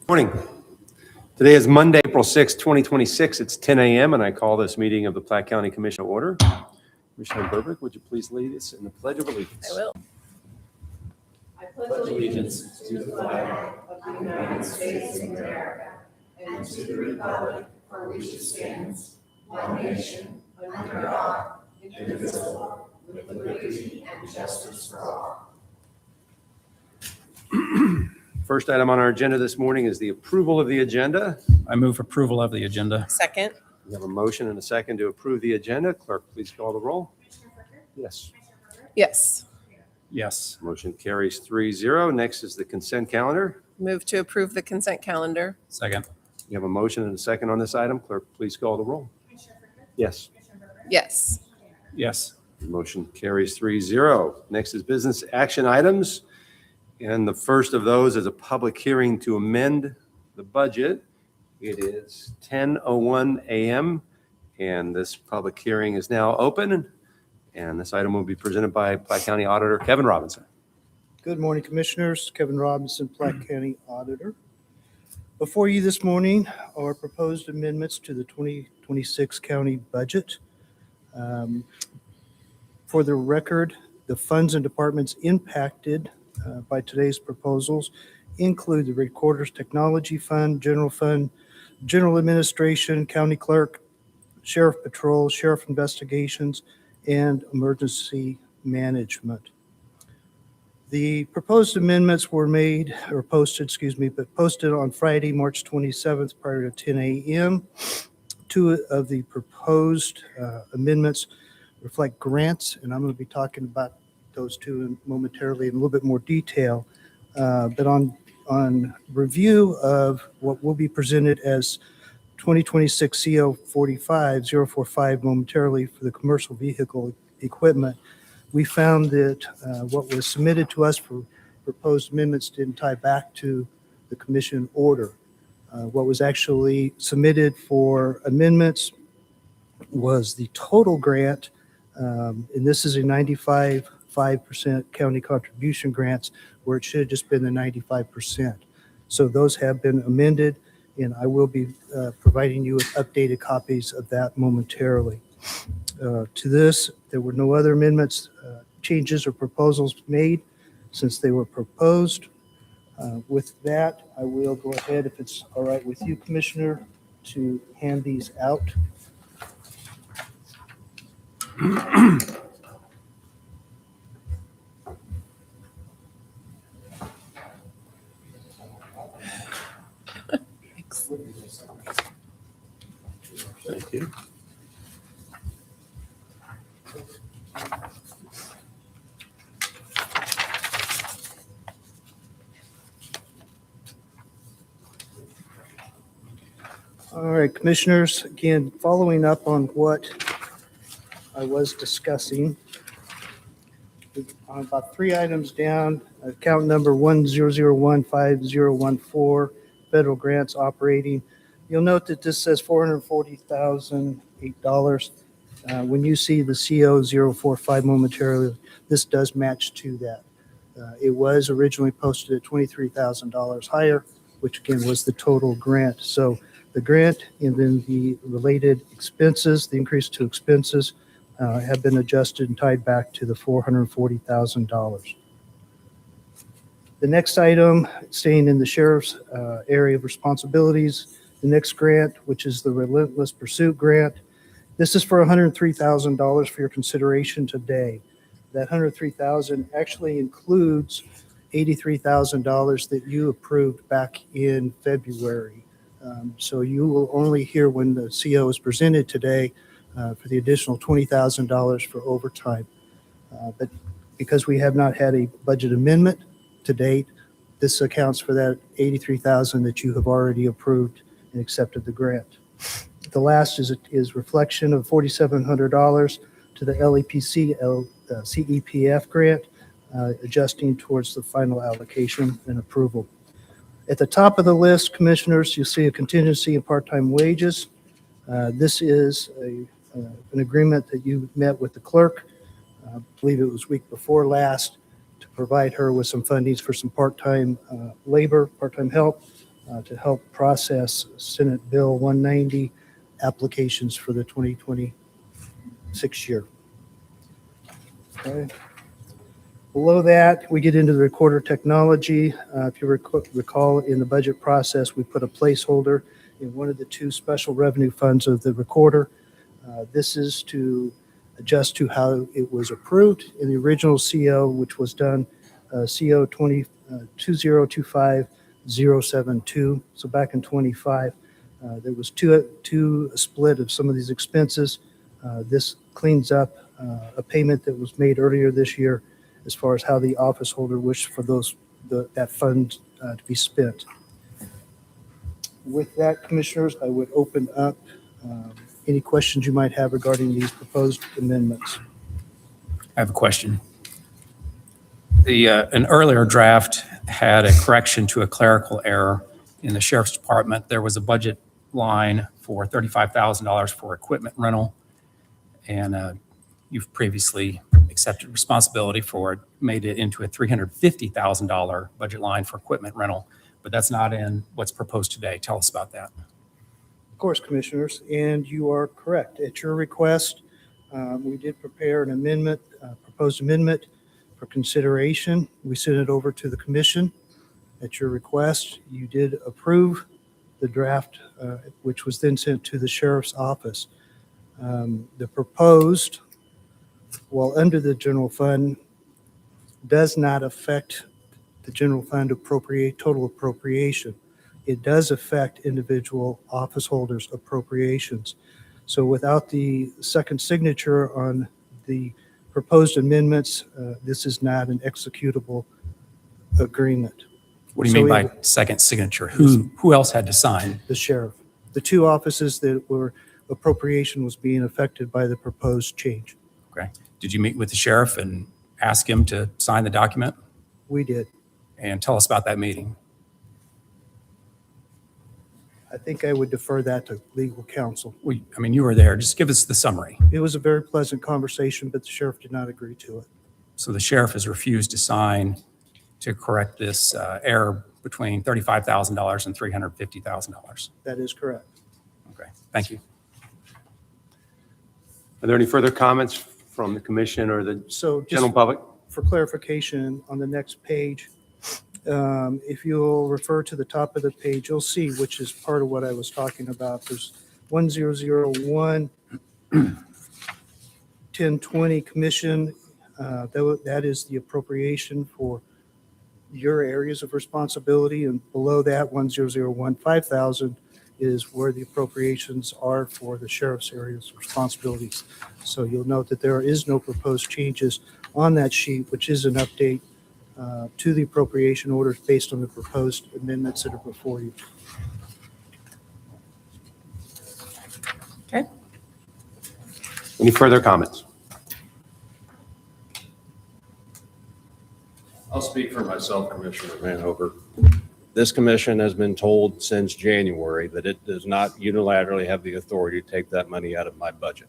Morning. Today is Monday, April 6, 2026. It's 10 a.m. and I call this meeting of the Platte County Commission to order. Commissioner Burbick, would you please lead us in the Pledge of Allegiance? I will. I pledge allegiance to the flag of the United States of America and to the republic for which it stands, one nation, under God, indivisible, with liberty and justice for all. First item on our agenda this morning is the approval of the agenda. I move approval of the agenda. Second. We have a motion and a second to approve the agenda. Clerk, please call the roll. Yes. Yes. Yes. Motion carries 3-0. Next is the consent calendar. Move to approve the consent calendar. Second. We have a motion and a second on this item. Clerk, please call the roll. Yes. Yes. Yes. Motion carries 3-0. Next is business action items. And the first of those is a public hearing to amend the budget. It is 10:01 a.m. and this public hearing is now open. And this item will be presented by Platte County Auditor Kevin Robinson. Good morning, Commissioners. Kevin Robinson, Platte County Auditor. Before you this morning are proposed amendments to the 2026 county budget. For the record, the funds and departments impacted by today's proposals include the Recorder's Technology Fund, General Administration, County Clerk, Sheriff Patrol, Sheriff Investigations, and Emergency Management. The proposed amendments were posted on Friday, March 27th prior to 10 a.m. Two of the proposed amendments reflect grants, and I'm going to be talking about those two momentarily in a little bit more detail. But on review of what will be presented as 2026 CO 45045 momentarily for the commercial vehicle equipment, we found that what was submitted to us for proposed amendments didn't tie back to the commission order. What was actually submitted for amendments was the total grant, and this is a 95% county contribution grants where it should have just been the 95%. So those have been amended, and I will be providing you with updated copies of that momentarily. To this, there were no other amendments, changes, or proposals made since they were proposed. With that, I will go ahead, if it's all right with you, Commissioner, to hand these out. Thank you. All right, Commissioners, again, following up on what I was discussing, on about 3 items down, account number 10015014, federal grants operating. You'll note that this says $440,008. When you see the CO 045 momentarily, this does match to that. It was originally posted at $23,000 higher, which again was the total grant. So the grant and then the related expenses, the increase to expenses, have been adjusted and tied back to the $440,000. The next item, staying in the sheriff's area of responsibilities, the next grant, which is the Relentless Pursuit Grant. This is for $103,000 for your consideration today. That $103,000 actually includes $83,000 that you approved back in February. So you will only hear when the CO is presented today for the additional $20,000 for overtime. But because we have not had a budget amendment to date, this accounts for that $83,000 that you have already approved and accepted the grant. The last is reflection of $4,700 to the LEPC CEPF grant, adjusting towards the final allocation and approval. At the top of the list, Commissioners, you'll see a contingency in part-time wages. This is an agreement that you met with the clerk, I believe it was week before last, to provide her with some fundings for some part-time labor, part-time help to help process Senate Bill 190 applications for the 2026 year. Okay. Below that, we get into the recorder technology. If you recall, in the budget process, we put a placeholder in one of the two special revenue funds of the recorder. This is to adjust to how it was approved in the original CO, which was done CO 2025072. So back in 25, there was a split of some of these expenses. This cleans up a payment that was made earlier this year as far as how the office holder wished for that fund to be spent. With that, Commissioners, I would open up any questions you might have regarding these proposed amendments. I have a question. An earlier draft had a correction to a clerical error in the Sheriff's Department. There was a budget line for $35,000 for equipment rental, and you've previously accepted responsibility for it, made it into a $350,000 budget line for equipment rental, but that's not in what's proposed today. Tell us about that. Of course, Commissioners, and you are correct. At your request, we did prepare an amendment, proposed amendment for consideration. We sent it over to the Commission. At your request, you did approve the draft, which was then sent to the Sheriff's Office. The proposed, while under the general fund, does not affect the general fund total appropriation. It does affect individual office holders' appropriations. So without the second signature on the proposed amendments, this is not an executable agreement. What do you So mean by it- second signature? Who else had to sign? The sheriff. The two offices that were appropriation was being affected by the proposed change. Okay. Did you meet with the sheriff and ask him to sign the document? We did. And tell us about that meeting. I think I would defer that to legal counsel. I mean, you were there. Just give us the summary. It was a very pleasant conversation, but the sheriff did not agree to it. So the sheriff has refused to sign to correct this error between $35,000 and $350,000. That is correct. Okay, thank you. Are there any further comments from the commission or the So just general public? for clarification, on the next page, if you'll refer to the top of the page, you'll see, which is part of what I was talking about. There's 1001, 1020 commission. That is the appropriation for your areas of responsibility. And below that, 1001, 5,000 is where the appropriations are for the sheriff's areas of responsibilities. So you'll note that there is no proposed changes on that sheet, which is an update to the appropriation orders based on the proposed amendments that are before you. Okay. Any further comments? I'll speak for myself, Commissioner Vanhover. This commission has been told since January that it does not unilaterally have the authority to take that money out of my budget.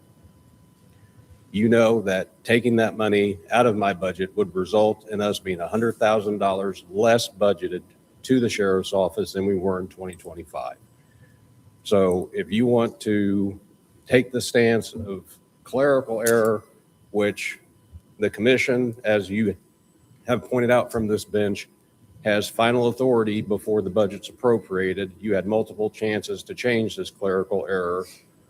You know that taking that money out of my budget would result in us being $100,000 less budgeted to the sheriff's office than we were in 2025. So if you want to take the stance of clerical error, which the commission, as you have pointed out from this bench, has final authority before the budget's appropriated. You had multiple chances to change this clerical error.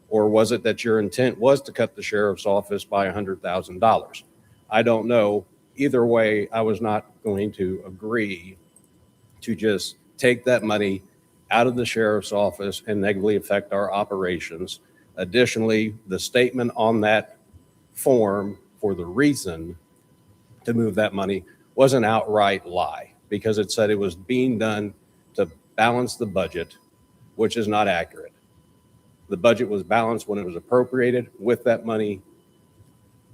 Or was it that your intent was to cut the sheriff's office by $100,000? I don't know. Either way, I was not going to agree to just take that money out of the sheriff's office and negatively affect our operations. Additionally, the statement on that form for the reason to move that money was an outright lie, because it said it was being done to balance the budget, which is not accurate. The budget was balanced when it was appropriated with that money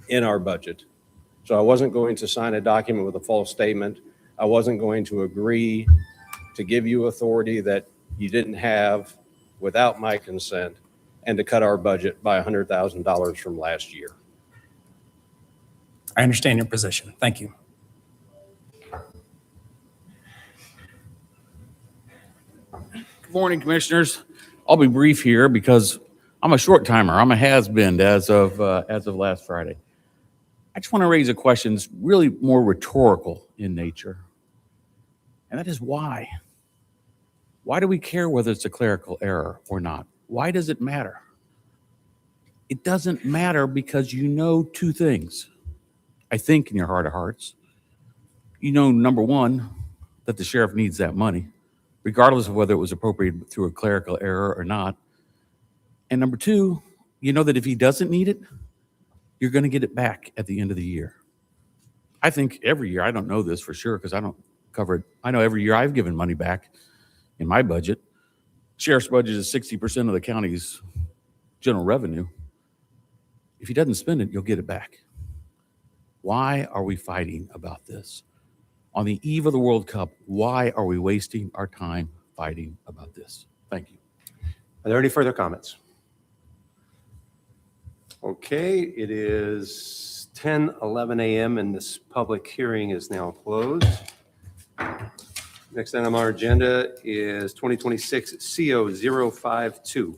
in our budget. So I wasn't going to sign a document with a false statement. I wasn't going to agree to give you authority that you didn't have without my consent and to cut our budget by $100,000 from last year. I understand your position. Thank you. Good morning, Commissioners. I'll be brief here because I'm a short timer. I'm a has-been as of last Friday. I just want to raise a question that's really more rhetorical in nature, and that is why? Why do we care whether it's a clerical error or not? Why does it matter? It doesn't matter because you know two things, I think, in your heart of hearts. You know, number one, that the sheriff needs that money, regardless of whether it was appropriated through a clerical error or not. And number two, you know that if he doesn't need it, you're going to get it back at the end of the year. I think every year, I don't know this for sure because I don't cover it. I know every year I've given money back in my budget. Sheriff's budget is 60% of the county's general revenue. If he doesn't spend it, you'll get it back. Why are we fighting about this? On the eve of the World Cup, why are we wasting our time fighting about this? Thank you. Are there any further comments? Okay, it is 10:11 a.m. and this public hearing is now closed. Next item on our agenda is 2026 CO052.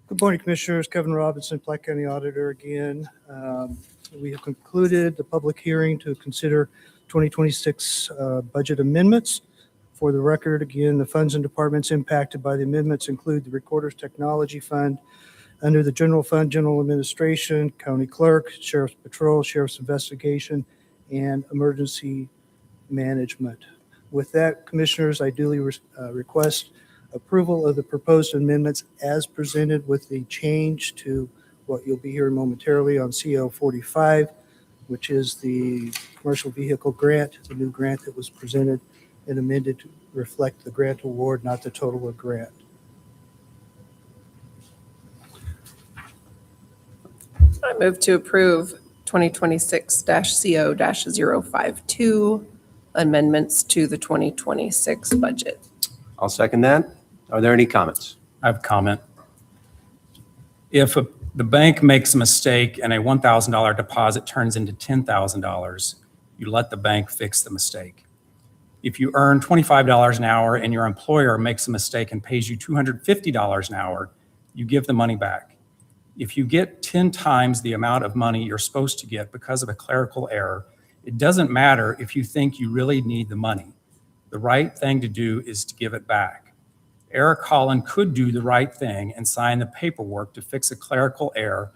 Good morning, Commissioners. Kevin Robinson, Platte County Auditor again. We have concluded the public hearing to consider 2026 budget amendments. For the record, again, the funds and departments impacted by the amendments include the Recorder's Technology Fund, under the General Fund, General Administration, County Clerk, Sheriff's Patrol, Sheriff's Investigation, and Emergency Management. With that, Commissioners, I duly request approval of the proposed amendments as presented with the change to what you'll be hearing momentarily on CO 45, which is the commercial vehicle grant, the new grant that was presented and amended to reflect the grant award, not the total of grant. I move to approve 2026-CO-052 amendments to the 2026 budget. I'll second that. Are there any comments? I have a comment. If the bank makes a mistake and a $1,000 deposit turns into $10,000, you let the bank fix the mistake. If you earn $25 an hour and your employer makes a mistake and pays you $250 an hour, you give the money back. If you get 10 times the amount of money you're supposed to get because of a clerical error, it doesn't matter if you think you really need the money. The right thing to do is to give it back. Eric Holland could do the right thing and sign the paperwork to fix a clerical error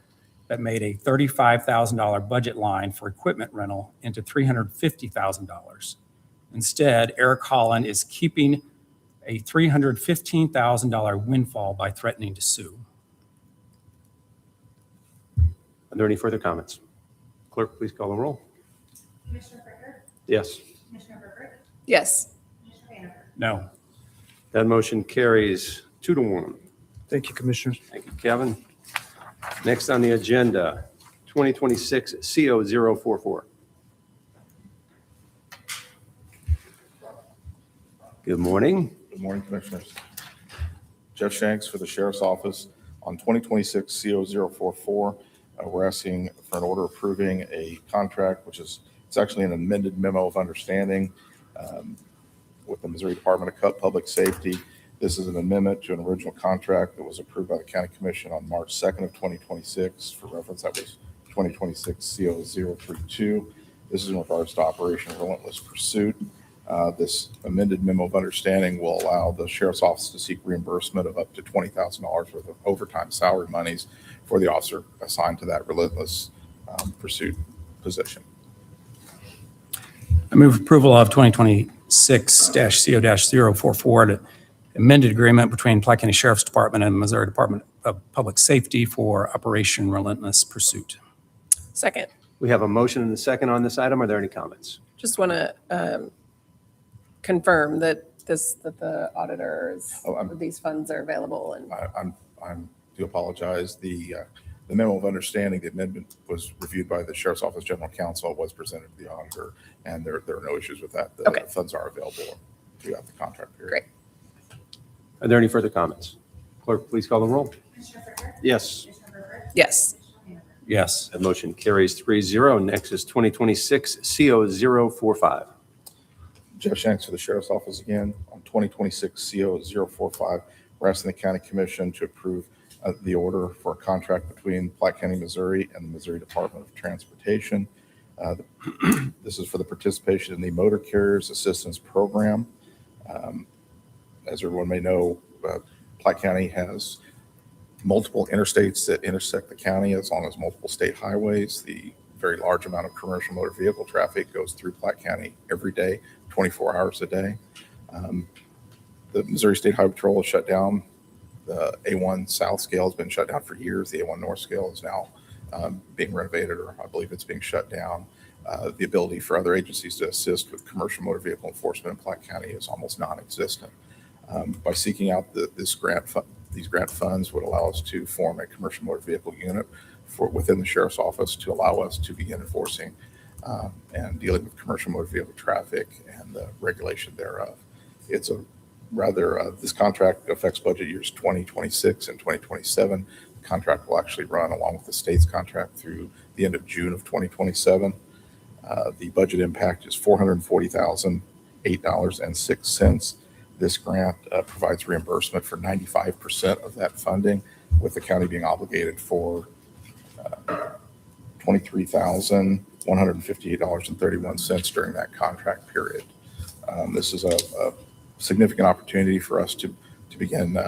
that made a $35,000 budget line for equipment rental into $350,000. Instead, Eric Holland is keeping a $315,000 windfall by threatening to sue. Are there any further comments? Clerk, please call the roll. Commissioner Fricker? Yes. Commissioner Herbert? Yes. Commissioner Hanover? No. That motion carries 2-1. Thank you, Commissioners. Thank you, Kevin. Next on the agenda, 2026 CO044. Good morning. Good morning, Commissioners. Jeff Shanks for the Sheriff's Office. On 2026 CO044, we're asking for an order approving a contract, it's actually an amended memo of understanding with the Missouri Department of Public Safety. This is an amendment to an original contract that was approved by the County Commission on March 2nd of 2026. For reference, that was 2026 CO032. This is in regards to Operation Relentless Pursuit. This amended memo of understanding will allow the Sheriff's Office to seek reimbursement of up to $20,000 worth of overtime salary monies for the officer assigned to that Relentless Pursuit position. I move approval of 2026-CO-044, the amended agreement between Platte County Sheriff's Department and Missouri Department of Public Safety for Operation Relentless Pursuit. Second. We have a motion and a second on this item. Are there any comments? Just want to confirm that the auditors, these funds are available and I do apologize. The memo of understanding, the amendment was reviewed by the Sheriff's Office General Counsel, was presented to the auditor, and there are no issues with that. The Okay. funds are available throughout the contract period. Great. Are there any further comments? Clerk, please call the roll. Commissioner Fricker? Yes. Commissioner Herbert? yes. Commissioner Hanover? Yes. That motion carries 3-0. Next is 2026 CO045. Jeff Shanks for the Sheriff's Office again. On 2026 CO 045, we're asking the County Commission to approve the order for a contract between Platte County, Missouri and the Missouri Department of Transportation. This is for the participation in the Motor Carriers Assistance Program. As everyone may know, Platte County has multiple interstates that intersect the county, as long as multiple state highways. The very large amount of commercial motor vehicle traffic goes through Platte County every day, 24 hours a day. The Missouri State Highway Patrol is shut down. The A1 South scale has been shut down for years. The A1 North scale is now being renovated, or I believe it's being shut down. The ability for other agencies to assist with commercial motor vehicle enforcement in Platte County is almost non-existent. By seeking out these grant funds would allow us to form a commercial motor vehicle unit within the Sheriff's Office to allow us to begin enforcing and dealing with commercial motor vehicle traffic and the regulation thereof. It's a rather, this contract affects budget years 2026 and 2027. The contract will actually run along with the state's contract through the end of June of 2027. The budget impact is $440,008.06. This grant provides reimbursement for 95% of that funding, with the county being obligated for $23,158.31 during that contract period. This is a significant opportunity for us to begin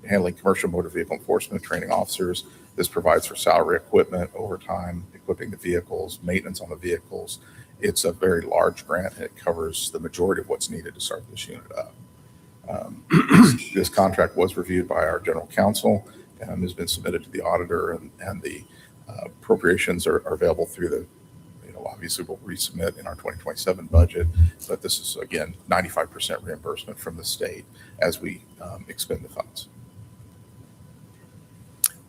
handling commercial motor vehicle enforcement, training officers. This provides for salary, equipment, overtime, equipping the vehicles, maintenance on the vehicles. It's a very large grant, and it covers the majority of what's needed to start this unit up. This contract was reviewed by our general counsel and has been submitted to the auditor, and the appropriations are available through the, obviously we'll resubmit in our 2027 budget, but this is, again, 95% reimbursement from the state as we expend the funds.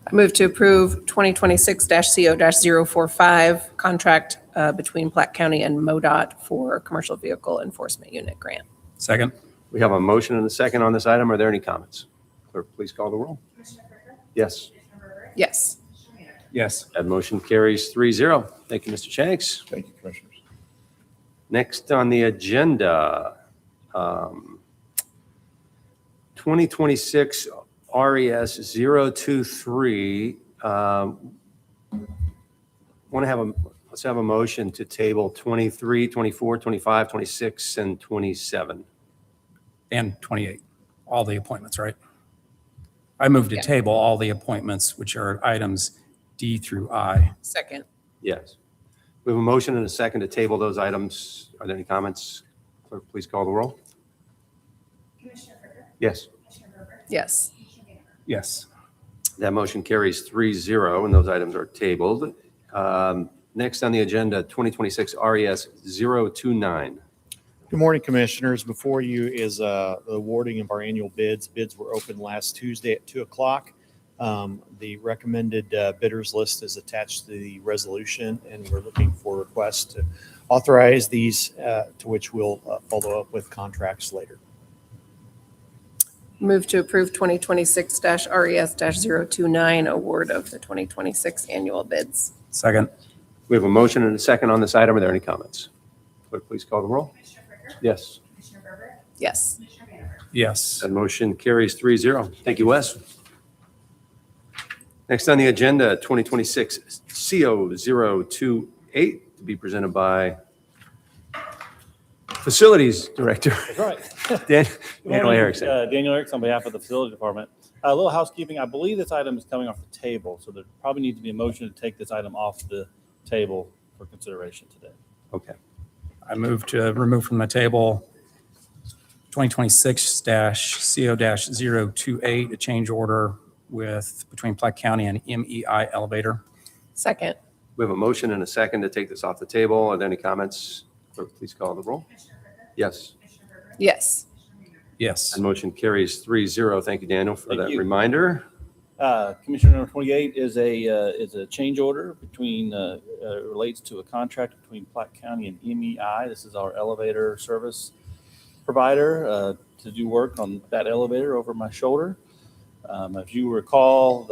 I move to approve 2026-CO-045 contract between Platte County and MoDOT for commercial vehicle enforcement unit grant. Second? We have a motion and a second on this item. Are there any comments? Clerk, please call the roll. Commissioner Brinker? Yes. Commissioner Berger? Yes. Commissioner Maynard? Yes. That motion carries 3-0. Thank you, Mr. Shanks. Thank you, Commissioners. Next on the agenda, 2026 RES 023. Let's have a motion to table 23, 24, 25, 26, and 27. And 28, all the appointments, right? I move to Yeah. table all the appointments, which are items D through I. Second. Yes. We have a motion and a second to table those items. Are there any comments? Clerk, please call the roll. Commissioner Brinker? Yes. Commissioner Berger? Yes. Commissioner Maynard? Yes. That motion carries 3-0, and those items are tabled. Next on the agenda, 2026 RES 029. Good morning, Commissioners. Before you is the awarding of our annual bids. Bids were open last Tuesday at 2 o'clock. The recommended bidders list is attached to the resolution, and we're looking for requests to authorize these, to which we'll follow up with contracts later. Move to approve 2026-RES-029 award of the 2026 annual bids. Second? We have a motion and a second on this item. Are there any comments? Clerk, please call the roll. Commissioner Brinker? Yes. Commissioner Berger? Yes. Commissioner Maynard? Yes. That motion carries 3-0. Thank you, Wes. Next on the agenda, 2026 CO028 to be presented by Facilities Director That's right. Daniel Good morning, Erickson. Daniel Erickson on behalf of the Facility Department. A little housekeeping. I believe this item is coming off the table, so there probably needs to be a motion to take this item off the table for consideration today. Okay. I move to remove from the table 2026-CO-028, a change order between Platte County and MEI Elevator. Second. We have a motion and a second to take this off the table. Are there any comments? Clerk, please call the roll. Commissioner Brinker? Yes. Commissioner Berger? Yes. Commissioner Maynard? Yes. That motion carries 3-0. Thank you, Daniel, for Thank that you. reminder. Commissioner number 28 is a change order between, relates to a contract between Platte County and MEI. This is our elevator service provider to do work on that elevator over my shoulder. If you recall,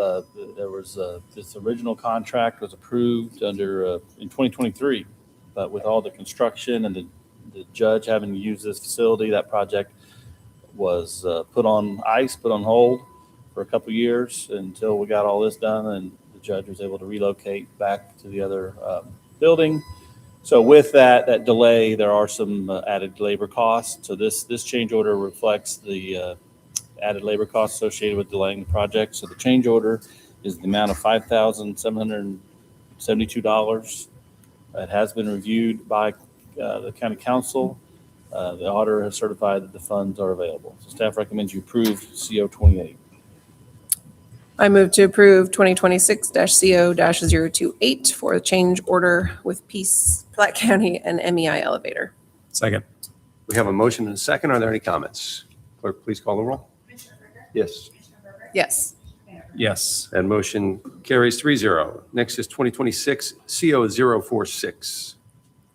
there was this original contract was approved in 2023, but with all the construction and the the judge having to use this facility. That project was put on ice, put on hold for a couple years until we got all this done, and the judge was able to relocate back to the other building. So with that delay, there are some added labor costs. So this change order reflects the added labor costs associated with delaying the project. So the change order is the amount of $5,772. It has been reviewed by the county council. The auditor has certified that the funds are available. So staff recommends you approve CO 28. I move to approve 2026-CO-028 for a change order with Peace, Platte County, and MEI Elevator. Second. We have a motion and a second. Are there any comments? Clerk, please call the roll. Commissioner Brinker? Yes. Commissioner Herbert? Yes. Mayor Burke? Yes. That motion carries 3-0. Next is 2026-CO-046.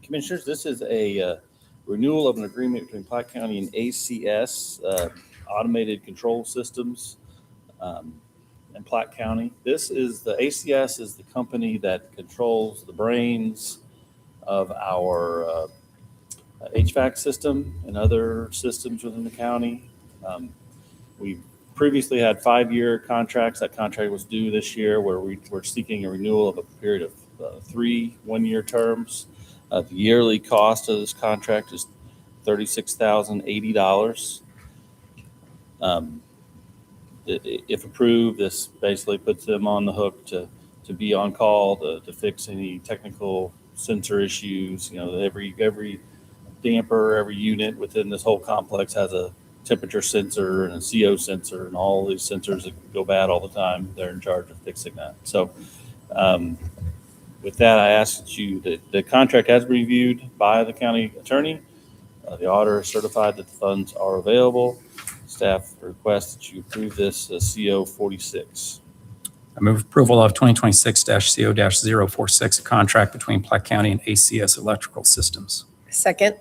Commissioners, this is a renewal of an agreement between Platte County and ACS, Automated Control Systems, and Platte County. The ACS is the company that controls the brains of our HVAC system and other systems within the county. We previously had 5-year contracts. That contract was due this year, where we're seeking a renewal of a period of 3 one-year terms. The yearly cost of this contract is $36,080. If approved, this basically puts them on the hook to be on call to fix any technical sensor issues. You know, every damper, every unit within this whole complex has a temperature sensor and a CO sensor, and all these sensors that go bad all the time. They're in charge of fixing that. So with that, I ask that the contract has been reviewed by the county attorney. The auditor is certified that the funds are available. Staff requests that you approve this CO 46. I move approval of 2026-CO-046, a contract between Platte County and ACS Electrical Systems. Second.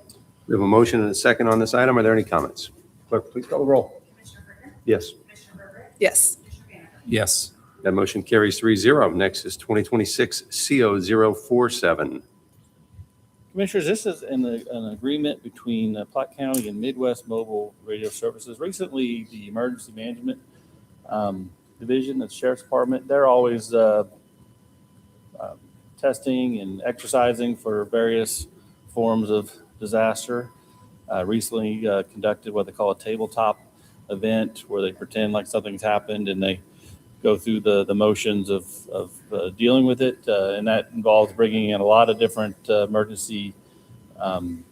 We have a motion and a second on this item. Are there any comments? Clerk, please call the roll. Commissioner Brinker? Yes. Commissioner Herbert? Yes. Commissioner Brinker? Yes. That motion carries 3-0. Next is 2026-CO-047. Commissioners, this is an agreement between Platte County and Midwest Mobile Radio Services. Recently, the Emergency Management Division of the Sheriff's Department, they're always testing and exercising for various forms of disaster. Recently conducted what they call a tabletop event, where they pretend like something's happened and they go through the motions of dealing with it. And that involves bringing in a lot of different emergency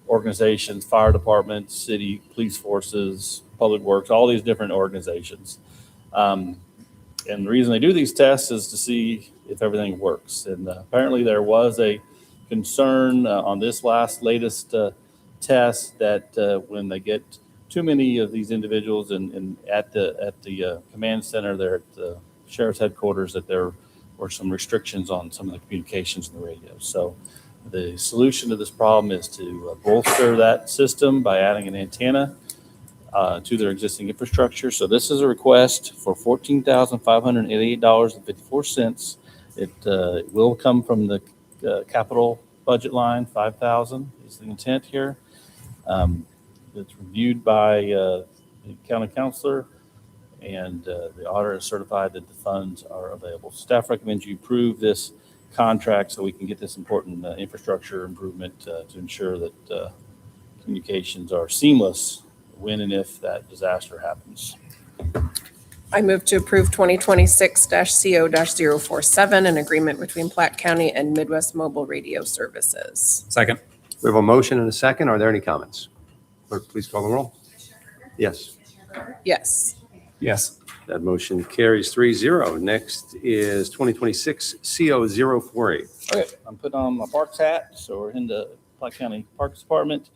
organizations, fire departments, city, police forces, public works, all these different organizations. And the reason they do these tests is to see if everything works. And apparently there was a concern on this latest test that when they get too many of these individuals and at the command center there at the sheriff's headquarters, that there were some restrictions on some of the communications in the radio. So the solution to this problem is to bolster that system by adding an antenna to their existing infrastructure. So this is a request for $14,588.54. It will come from the capital budget line. $5,000 is the intent here. It's reviewed by the county counselor, and the auditor is certified that the funds are available. Staff recommends you approve this contract so we can get this important infrastructure improvement to ensure that communications are seamless when and if that disaster happens. I move to approve 2026-CO-047, an agreement between Platte County and Midwest Mobile Radio Services. Second. We have a motion and a second. Are there any comments? Clerk, please call the roll. Commissioner Brinker? Yes. Commissioner Herbert? Yes. Commissioner Brinker? Yes. That motion carries 3-0. Next is 2026-CO-048. Okay, I'm putting on my Parks hat, so we're in the Platte County Parks Department.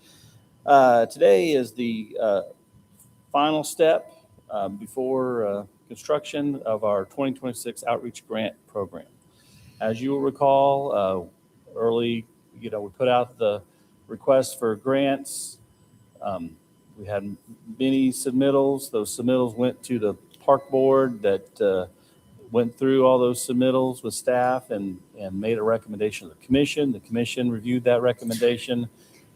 Today is the final step before construction of our 2026 Outreach Grant Program. As you will recall, we put out the request for grants. We had many submittals. Those submittals went to the park board that went through all those submittals with staff and made a recommendation to the commission. The commission reviewed that recommendation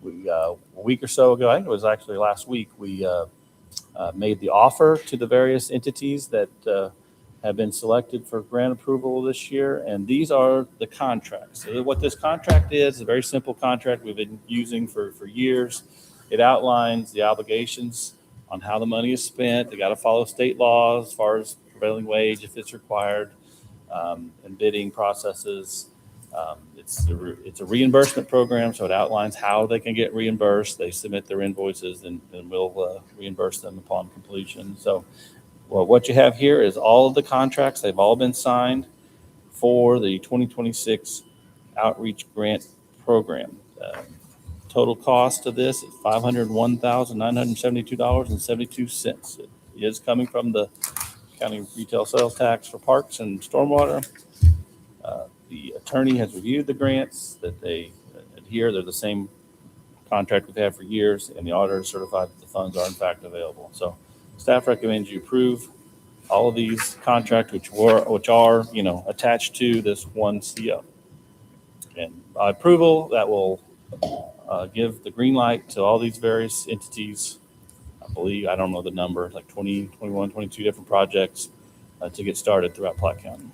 a week or so ago, I think it was actually last week, we made the offer to the various entities that have been selected for grant approval this year, and these are the contracts. So what this contract is a very simple contract we've been using for years. It outlines the obligations on how the money is spent. They got to follow state laws as far as prevailing wage if it's required, and bidding processes. It's a reimbursement program, so it outlines how they can get reimbursed. They submit their invoices, and we'll reimburse them upon completion. So, well, what you have here is all of the contracts. They've all been signed for the 2026 Outreach Grant Program. Total cost of this is $501,972.72. It is coming from the county retail sales tax for parks and stormwater. The attorney has reviewed the grants that they adhere. They're the same contract we've had for years, and the auditor is certified that the funds are in fact available. So staff recommends you approve all of these contracts, which are attached to this one CO. And by approval, that will give the green light to all these various entities. I believe, I don't know the number, like 20, 21, 22 different projects to get started throughout Platte County.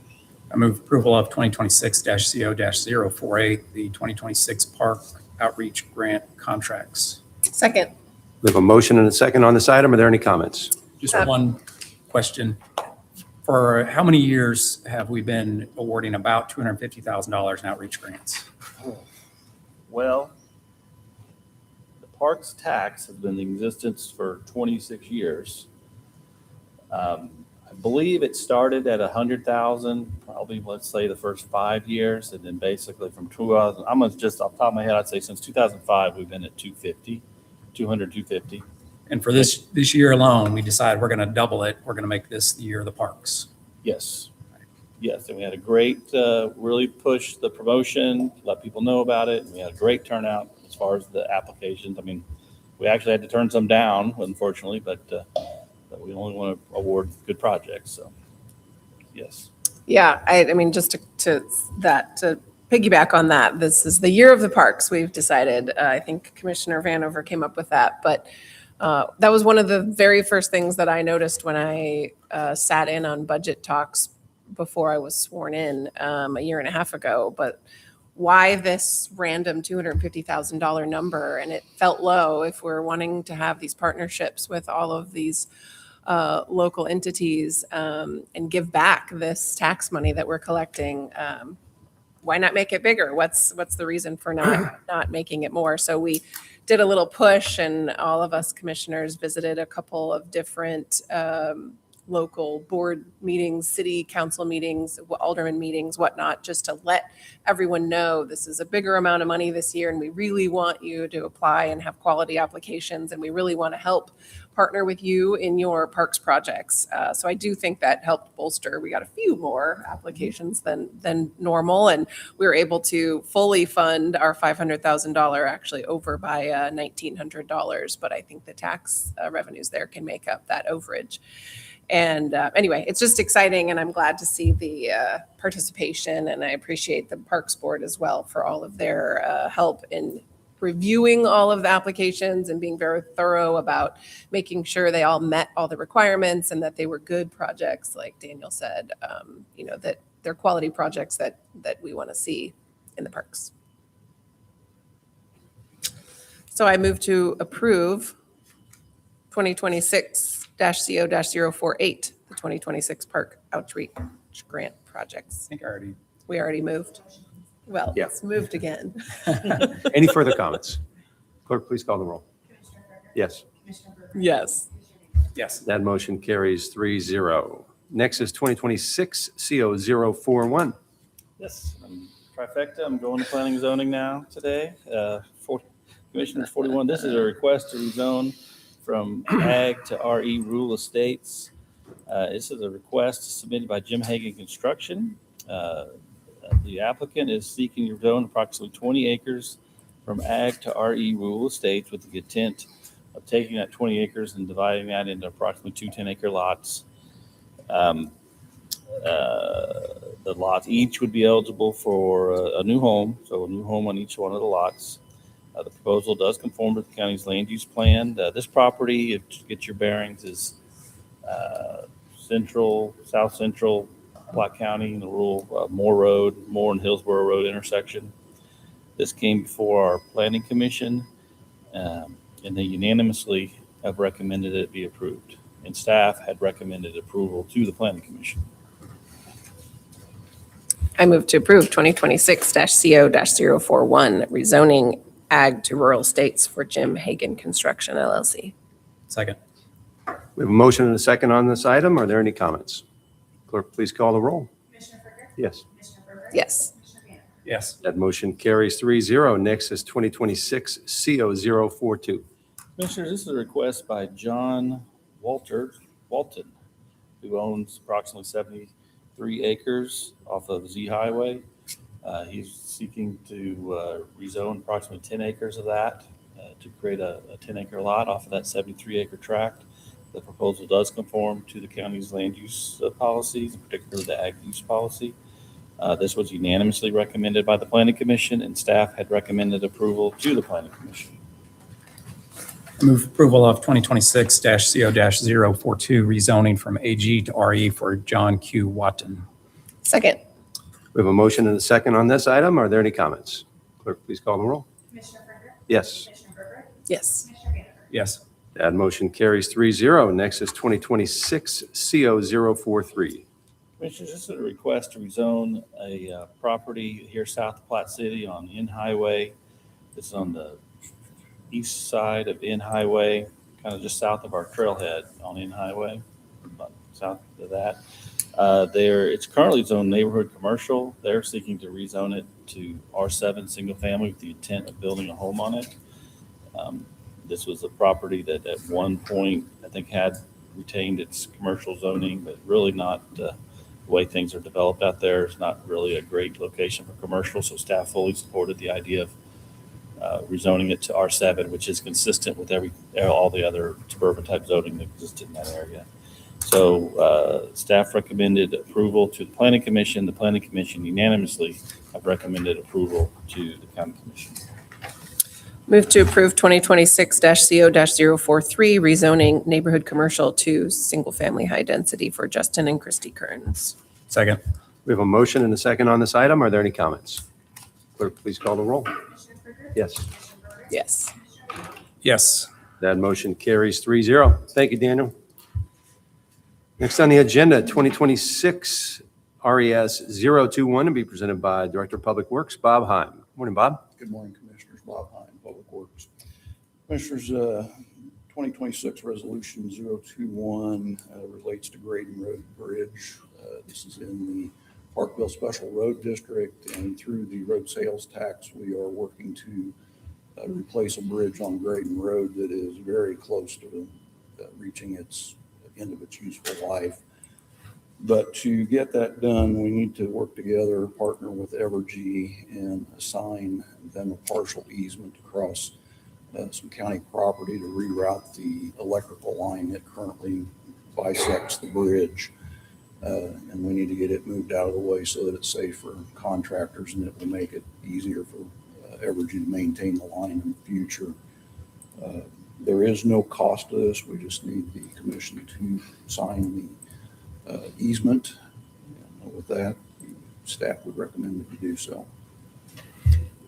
I move approval of 2026-CO-048, the 2026 Park Outreach Grant contracts. Second. We have a motion and a second on this item. Are there any comments? Just one question. For how many years have we been awarding about $250,000 in outreach grants? Well, the parks tax has been in existence for 26 years. I believe it started at 100,000, probably, let's say, the first 5 years, and then basically from 2000, I'm gonna just off the top of my head, I'd say since 2005, we've been at 250. And for this year alone, we decided we're going to double it. We're going to make this the year of the parks. Yes. Yes, and we had a great, really push the promotion, let people know about it. We had a great turnout as far as the applications. I mean, we actually had to turn some down, unfortunately, but we only want to award good projects, so, yes. Yeah, I mean, just to piggyback on that, this is the year of the parks, we've decided. I think Commissioner Vanover came up with that, but that was one of the very first things that I noticed when I sat in on budget talks before I was sworn in a year and a half ago. But why this random $250,000 number? And it felt low if we're wanting to have these partnerships with all of these local entities and give back this tax money that we're collecting. Why not make it bigger? What's the reason for not making it more? So we did a little push, and all of us commissioners visited a couple of different local board meetings, city council meetings, alderman meetings, whatnot, just to let everyone know this is a bigger amount of money this year, and we really want you to apply and have quality applications, and we really want to help partner with you in your parks projects. So I do think that helped bolster. We got a few more applications than normal, and we were able to fully fund our $500,000, actually over by $1,900. But I think the tax revenues there can make up that overage. And anyway, it's just exciting, and I'm glad to see the participation, and I appreciate the Parks Board as well for all of their help in reviewing all of the applications and being very thorough about making sure they all met all the requirements and that they were good projects, like Daniel said, that they're quality projects that we want to see in the parks. So I move to approve 2026-CO-048, the 2026 Park Outreach Grant projects. I think I already. We already moved. Well, Yeah. it's moved again. Any further comments? Clerk, please call the roll. Yes, Yes. Yes. that motion carries 3-0. Next is 2026-CO-041. Yes, trifecta, I'm going to planning and zoning now today. Commissioners 41, this is a request to rezone from ag to RE rural estates. This is a request submitted by Jim Hagan Construction. The applicant is seeking to zone approximately 20 acres from ag to RE rural estates with the intent of taking that 20 acres and dividing that into approximately 2 10-acre lots. The lots each would be eligible for a new home, so a new home on each one of the lots. The proposal does conform to the county's land use plan. This property, if to get your bearings, is south central Platte County in the rural Moore and Hillsborough Road intersection. This came before our planning commission, and they unanimously have recommended it be approved. And staff had recommended approval to the planning commission. I move to approve 2026-CO-041, rezoning ag to rural estates for Jim Hagan Construction LLC. Second. We have a motion and a second on this item. Are there any comments? Clerk, please call the roll. Commissioner Frederick? Yes. Commissioner Berger? Yes. Commissioner Vanacker? Yes. That motion carries 3-0. Next is 2026-CO-042. Commissioners, this is a request by John Walton, who owns approximately 73 acres off of Z Highway. He's seeking to rezone approximately 10 acres of that to create a 10-acre lot off of that 73-acre tract. The proposal does conform to the county's land use policies, in particular the ag use policy. This was unanimously recommended by the Planning Commission, and staff had recommended approval to the Planning Commission. I move approval of 2026-CO-042, rezoning from AG to RE for John Q. Watton. Second. We have a motion and a second on this item. Are there any comments? Clerk, please call the roll. Commissioner Frederick? Yes. Commissioner Berger? Yes. Commissioner Vanacker? Yes. That motion carries 3-0. Next is 2026-CO-043. Commissioners, this is a request to rezone a property here south of Platte City on N Highway. This is on the east side of N Highway, kind of just south of our trailhead on N Highway, about south of that. It's currently zoned neighborhood commercial. They're seeking to rezone it to R7 single family with the intent of building a home on it. This was a property that at one point I think had retained its commercial zoning, but really not the way things are developed out there. It's not really a great location for commercial, so staff fully supported the idea of rezoning it to R7, which is consistent with all the other suburban type zoning that exists in that area. So staff recommended approval to the Planning Commission. The Planning Commission unanimously have recommended approval to the County Commission. Move to approve 2026-CO-043, rezoning neighborhood commercial to single-family high density for Justin and Christy Kearns. Second. We have a motion and a second on this item. Are there any comments? Clerk, please call the roll. Commissioner Frederick? Yes. Commissioner Berger? Yes. Commissioner Vanacker? Yes. That motion carries 3-0. Thank you, Daniel. Next on the agenda, 2026 RES 021 to be presented by Director of Public Works, Bob Heim. Morning, Bob. Good morning, Commissioners. Bob Heim, Public Works. Commissioners, 2026 Resolution 021 relates to Graydon Road Bridge. This is in the Parkville Special Road District, and through the road sales tax, we are working to replace a bridge on Graydon Road that is very close to reaching its end of its useful life. But to get that done, we need to work together, partner with Evergy, and assign them a partial easement across some county property to reroute the electrical line that currently bisects the bridge. And we need to get it moved out of the way so that it's safe for contractors, and it will make it easier for Evergy to maintain the line in the future. There is no cost to this. We just need the commission to sign the easement. And with that, staff would recommend that you do so.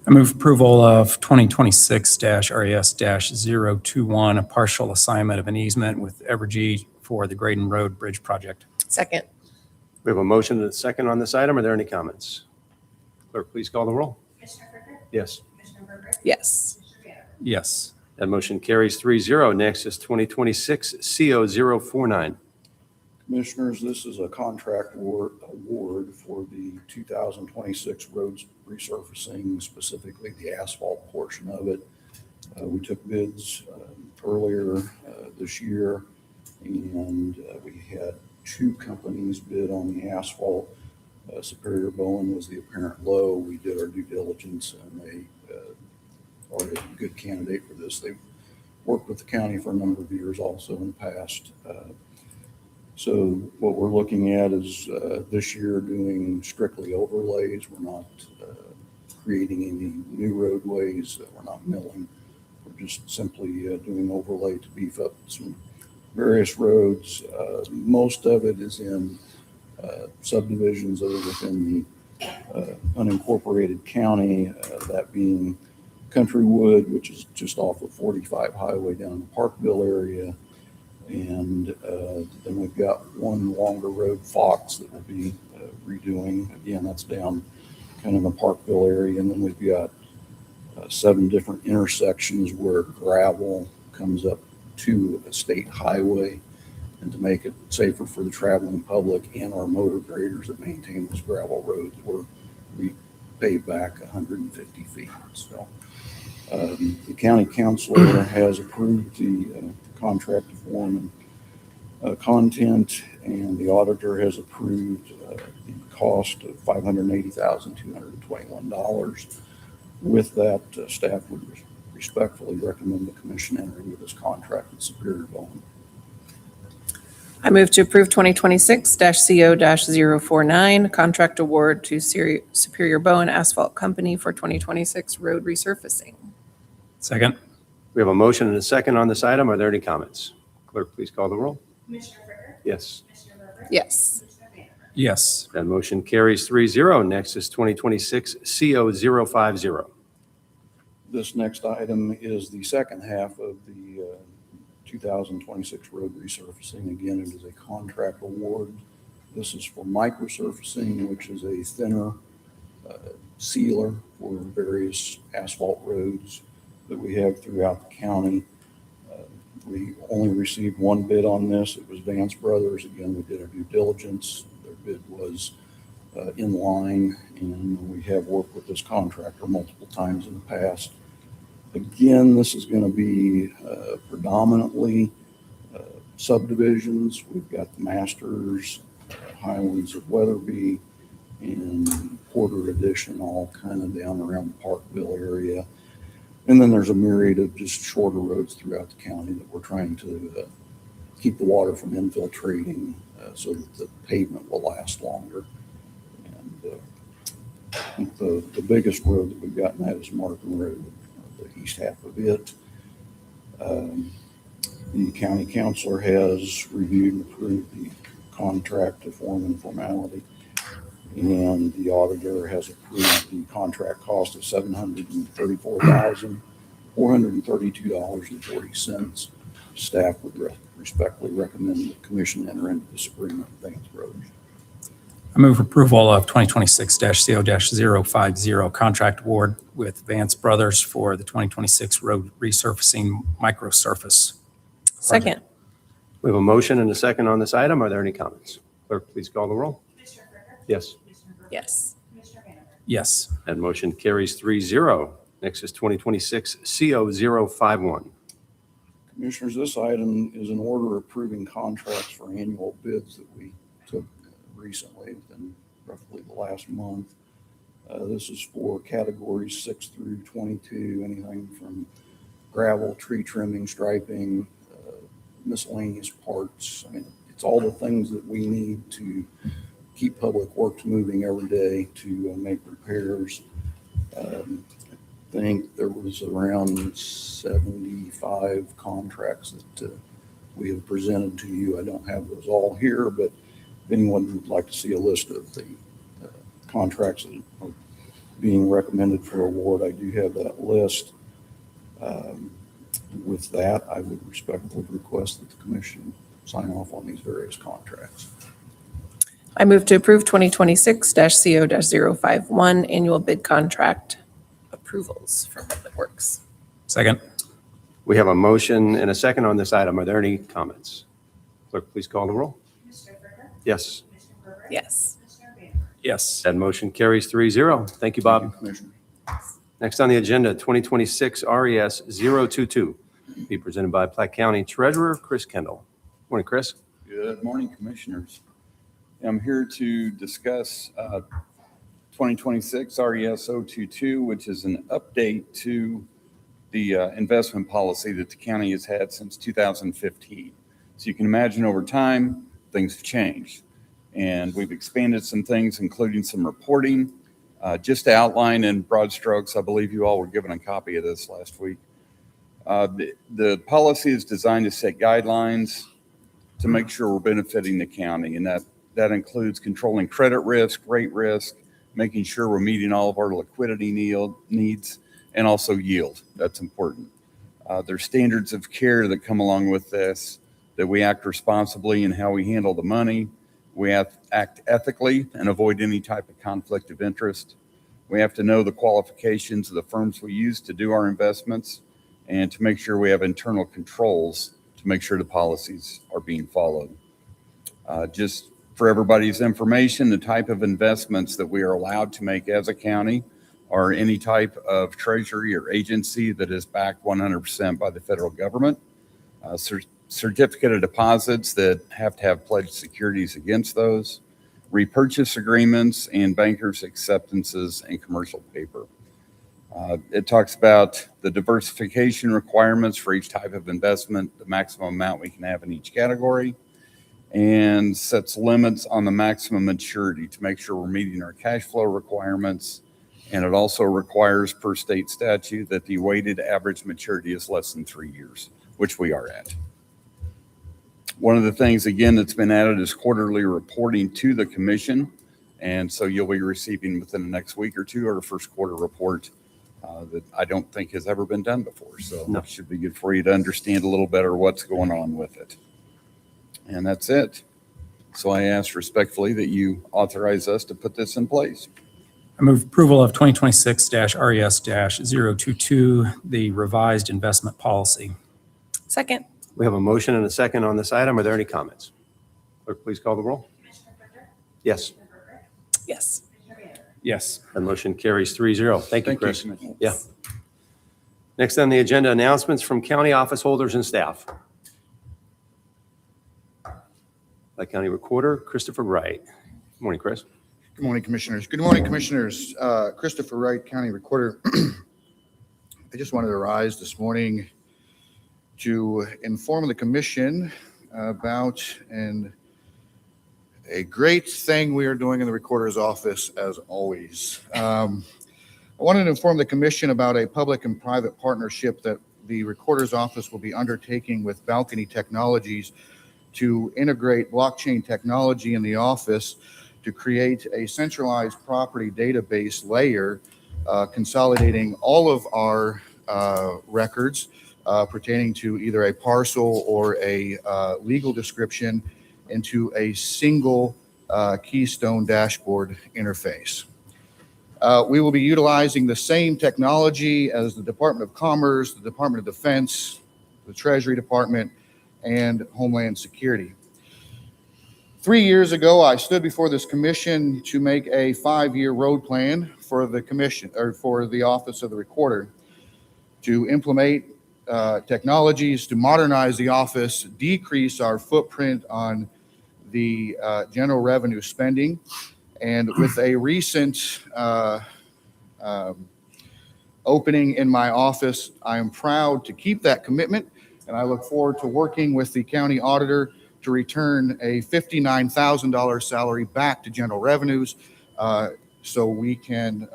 I move approval of 2026-RES-021, a partial assignment of an easement with Evergy for the Graydon Road Bridge project. Second. We have a motion and a second on this item. Are there any comments? Clerk, please call the roll. Commissioner Frederick? Yes. Commissioner Berger? Yes. Commissioner Vanacker? Yes. That motion carries 3-0. Next is 2026 CO-049. Commissioners, this is a contract award for the 2026 roads resurfacing, specifically the asphalt portion of it. We took bids earlier this year, and we had two companies bid on the asphalt. Superior Bowen was the apparent low. We did our due diligence, and they are a good candidate for this. They've worked with the county for a number of years also in the past. So what we're looking at is this year doing strictly overlays. We're not creating any new roadways. We're not milling. We're just simply doing overlay to beef up some various roads. Most of it is in subdivisions that are within the unincorporated county, that being Countrywood, which is just off of 45 Highway down in the Parkville area. And then we've got one longer road, Fox, that we'll be redoing. Again, that's down kind of the Parkville area. And then we've got 7 different intersections where gravel comes up to a state highway. And to make it safer for the traveling public and our motor graders that maintain those gravel roads, we pave back 150 feet. So the county councilor has approved the contract form and content, and the auditor has approved the cost of $580,221. With that, staff would respectfully recommend the commission enter into this contract with Superior Bowman. I move to approve 2026-CO-049, contract award to Superior Bowen Asphalt Company for 2026 road resurfacing. Second. We have a motion and a second on this item. Are there any comments? Clerk, please call the roll. Commissioner Fryder? Yes. Commissioner Vogler? Yes. Commissioner Vanden? Yes. That motion carries 3-0. Next is 2026-CO-050. This next item is the second half of the 2026 road resurfacing. Again, it is a contract award. This is for microsurfacing, which is a thinner sealer for various asphalt roads that we have throughout the county. We only received one bid on this. It was Vance Brothers. Again, we did our due diligence. Their bid was in line, and we have worked with this contractor multiple times in the past. Again, this is going to be predominantly subdivisions. We've got the Masters, Highlands of Weatherby, and Porter Addition, all kind of down around the Parkville area. And then there's a myriad of just shorter roads throughout the county that we're trying to keep the water from infiltrating so that the pavement will last longer. And I think the biggest road that we've got in that is Martin Road, the east half of it. The county councilor has reviewed and approved the contract to form and formality. And the auditor has approved the contract cost of $734,432.40. Staff would respectfully recommend the commission enter into this agreement with Vance Brothers. I move approval of 2026-CO-050 contract award with Vance Brothers for the 2026 road resurfacing microsurface. Second. We have a motion and a second on this item. Are there any comments? Clerk, please call the roll. Commissioner Fryder? Yes. Commissioner Vogler? Yes. Commissioner Vanden? Yes. That motion carries 3-0. Next is 2026-CO-051. Commissioners, this item is an order approving contracts for annual bids that we took recently within roughly the last month. This is for categories 6 through 22, anything from gravel, tree trimming, striping, miscellaneous parts. I mean, it's all the things that we need to keep public works moving every day to make repairs. I think there was around 75 contracts that we have presented to you. I don't have those all here, but if anyone would like to see a list of the contracts that are being recommended for award, I do have that list. With that, I would respectfully request that the commission sign off on these various contracts. I move to approve 2026-CO-051 annual bid contract approvals for Public Works. Second. We have a motion and a second on this item. Are there any comments? Clerk, please call the roll. Commissioner Fryder? Yes. Commissioner Vogler? Yes. Commissioner Vanden? Yes. That motion carries 3-0. Thank you, Bob. Commissioner. Next on the agenda, 2026 RES 022, be presented by Platte County Treasurer Chris Kendall. Morning, Chris. Good morning, Commissioners. I'm here to discuss 2026 RES 022, which is an update to the investment policy that the county has had since 2015. So you can imagine over time, things have changed. And we've expanded some things, including some reporting. Just to outline in broad strokes, I believe you all were given a copy of this last week. The policy is designed to set guidelines to make sure we're benefiting the county, and that includes controlling credit risk, rate risk, making sure we're meeting all of our liquidity needs, and also yield. That's important. There's standards of care that come along with this, that we act responsibly in how we handle the money. We have to act ethically and avoid any type of conflict of interest. We have to know the qualifications of the firms we use to do our investments and to make sure we have internal controls to make sure the policies are being followed. Just for everybody's information, the type of investments that we are allowed to make as a county are any type of treasury or agency that is backed 100% by the federal government. Certificate of deposits that have to have pledged securities against those, repurchase agreements, and bankers' acceptances and commercial paper. It talks about the diversification requirements for each type of investment, the maximum amount we can have in each category, and sets limits on the maximum maturity to make sure we're meeting our cash flow requirements. And it also requires, per state statute, that the weighted average maturity is less than 3 years, which we are at. One of the things, again, that's been added is quarterly reporting to the commission. And so you'll be receiving within the next week or two our first quarter report that I don't think has ever been done before. So it should be good for you to understand a little better what's going on with it. And that's it. So I ask respectfully that you authorize us to put this in place. I move approval of 2026-RES-022, the revised investment policy. Second. We have a motion and a second on this item. Are there any comments? Clerk, please call the roll. Yes. Yes. Yes. The motion carries 3-0. Thank you, Chris. Commissioner. Yeah. Next on the agenda, announcements from county office holders and staff. By County Recorder, Christopher Wright. Good morning, Chris. Good morning, Commissioners. Good morning, Commissioners. Christopher Wright, County Recorder. I just wanted to rise this morning to inform the Commission about a great thing we are doing in the Recorder's office, as always. I wanted to inform the Commission about a public and private partnership that the Recorder's office will be undertaking with Balcony Technologies to integrate blockchain technology in the office to create a centralized property database layer, consolidating all of our records pertaining to either a parcel or a legal description into a single Keystone dashboard interface. We will be utilizing the same technology as the Department of Commerce, the Department of Defense, the Treasury Department, and Homeland Security. 3 years ago, I stood before this commission to make a 5-year road plan for the commission, or for the Office of the Recorder, to implement technologies to modernize the office, decrease our footprint on the general revenue spending, and with a recent opening in my office, I am proud to keep that commitment, and I look forward to working with the county auditor to return a $59,000 salary back to general revenues, so we can,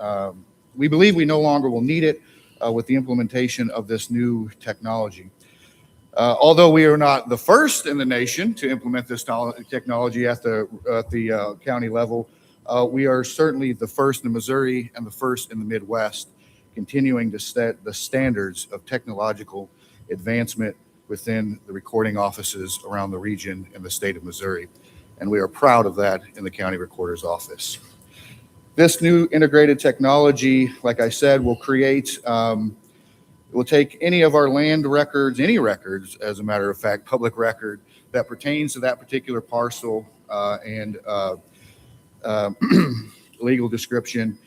we believe we no longer will need it with the implementation of this new technology. Although we are not the first in the nation to implement this technology at the county level, we are certainly the first in Missouri and the first in the Midwest, continuing to set the standards of technological advancement within the recording offices around the region in the state of Missouri. And we are proud of that in the County Recorder's Office. This new integrated technology, like I said, will create, will take any of our land records, any records, as a matter of fact, public record that pertains to that particular parcel and legal description,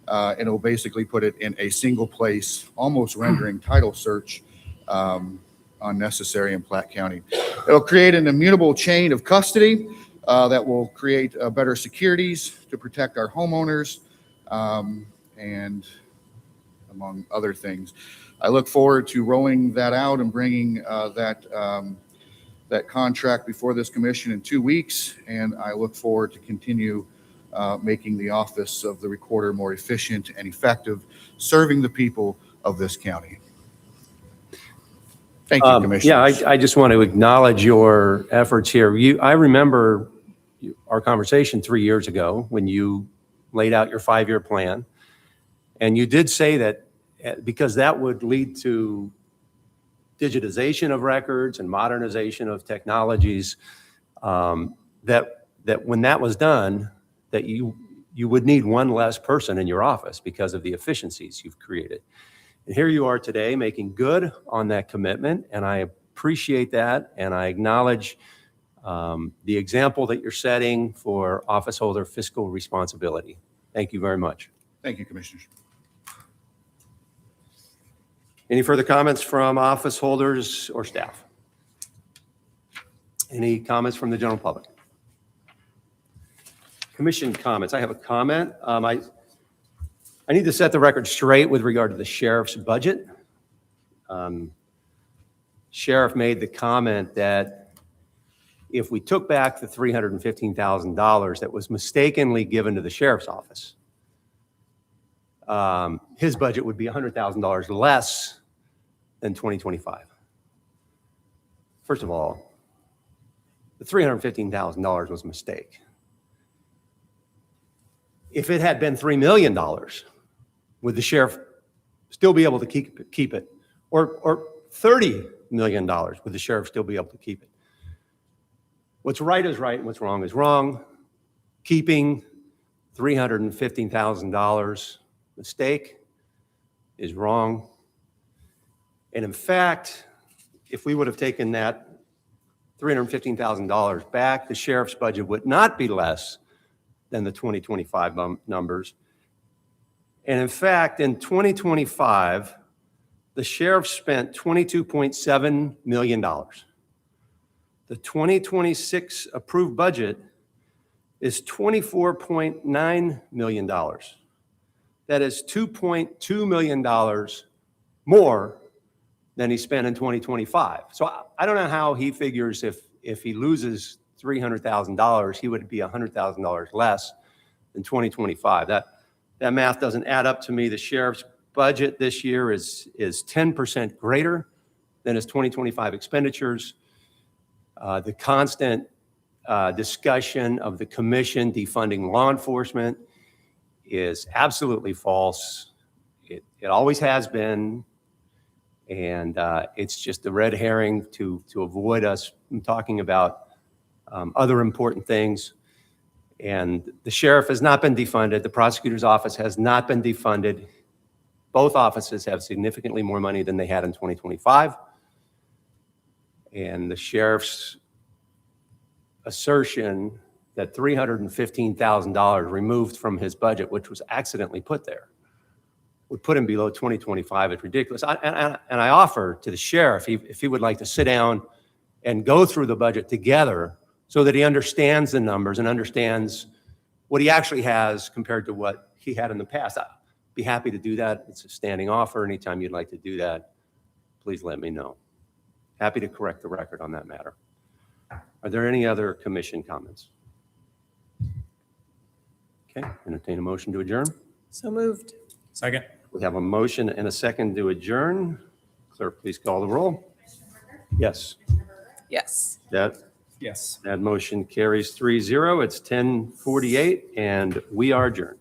and it will basically put it in a single place, almost rendering title search unnecessary in Platte County. It'll create an immutable chain of custody that will create better securities to protect our homeowners and among other things. I look forward to rolling that out and bringing that contract before this commission in 2 weeks, and I look forward to continue making the office of the recorder more efficient and effective, serving the people of this county. Thank you, Yeah, Commissioners. I just want to acknowledge your efforts here. I remember our conversation 3 years ago when you laid out your 5-year plan. And you did say that because that would lead to digitization of records and modernization of technologies, that when that was done, that you would need one less person in your office because of the efficiencies you've created. And here you are today making good on that commitment, and I appreciate that, and I acknowledge the example that you're setting for office holder fiscal responsibility. Thank you very much. Thank you, Commissioners. Any further comments from office holders or staff? Any comments from the general public? Commission comments. I have a comment. I need to set the record straight with regard to the sheriff's budget. Sheriff made the comment that if we took back the $315,000 that was mistakenly given to the sheriff's office, his budget would be $100,000 less than 2025. First of all, the $315,000 was a mistake. If it had been $3 million, would the sheriff still be able to keep it? Or $30 million, would the sheriff still be able to keep it? What's right is right and what's wrong is wrong. Keeping $315,000 mistake is wrong. And in fact, if we would have taken that $315,000 back, the sheriff's budget would not be less than the 2025 numbers. And in fact, in 2025, the sheriff spent $22.7 million. The 2026 approved budget is $24.9 million. That is $2.2 million more than he spent in 2025. So I don't know how he figures if he loses $300,000, he would be $100,000 less than 2025. That math doesn't add up to me. The sheriff's budget this year is 10% greater than his 2025 expenditures. The constant discussion of the commission defunding law enforcement is absolutely false. It always has been. And it's just a red herring to avoid us from talking about other important things. And the sheriff has not been defunded. The prosecutor's office has not been defunded. Both offices have significantly more money than they had in 2025. And the sheriff's assertion that $315,000 removed from his budget, which was accidentally put there, would put him below 2025 is ridiculous. And I offer to the sheriff, if he would like to sit down and go through the budget together so that he understands the numbers and understands what he actually has compared to what he had in the past. I'd be happy to do that. It's a standing offer. Anytime you'd like to do that, please let me know. Happy to correct the record on that matter. Are there any other commission comments? Okay, entertain a motion to adjourn. So moved. Second. We have a motion and a second to adjourn. Clerk, please call the roll. Yes. Yes. Yes. That motion carries 3-0. It's 10:48 and we are adjourned.